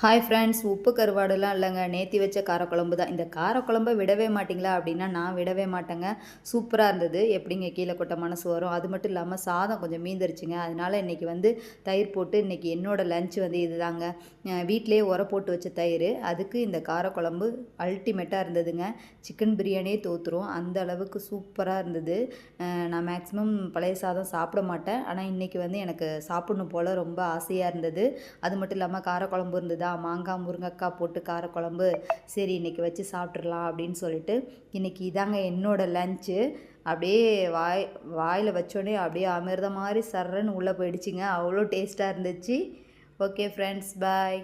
Hi friends, உப்பு கருவாடுலாம் இல்லைங்க, நேத்தி வச்ச காரக்குழம்பு தான். இந்த காரக்குழம்ப விடவே மாட்டிங்களா அப்படின்னா நான் விடவே மாட்டேங்க. சூப்பராக இருந்தது. எப்படிங்க கீழே கொட்ட மனசு வரும்? அது மட்டும் இல்லாமல் சாதம் கொஞ்சம் மீந்துருச்சுங்க. அதனால இன்றைக்கி வந்து தயிர் போட்டு இன்றைக்கி என்னோடய லஞ்ச் வந்து இதுதாங்க. வீட்டிலேயே உர போட்டு வச்ச தயிர், அதுக்கு இந்த காரக்குழம்பு அல்டிமேட்டாக இருந்ததுங்க. சிக்கன் பிரியாணியே தோற்றுரும், அந்த அளவுக்கு சூப்பராக இருந்தது. நான் மேக்ஸிமம் பழைய சாதம் சாப்பிட மாட்டேன், ஆனால் இன்றைக்கி வந்து எனக்கு சாப்பிடணும் போல் ரொம்ப ஆசையாக இருந்தது. அது மட்டும் இல்லாமல் காரக்குழம்பு இருந்தது, மாங்காய் முருங்கைக்காய் போட்டு காரக்குழம்பு. சரி இன்றைக்கி வச்சு சாப்பிட்றலாம் அப்படின்னு சொல்லிட்டு இன்றைக்கி இதாங்க என்னோடய லஞ்சு. அப்படியே வாயில் வச்சோடனே அப்படியே அமிர்தம் மாதிரி சர்றன்னு உள்ளே போயிடுச்சுங்க. அவ்வளோ டேஸ்ட்டாக இருந்துச்சு. ஓகே ஃப்ரெண்ட்ஸ், பாய்.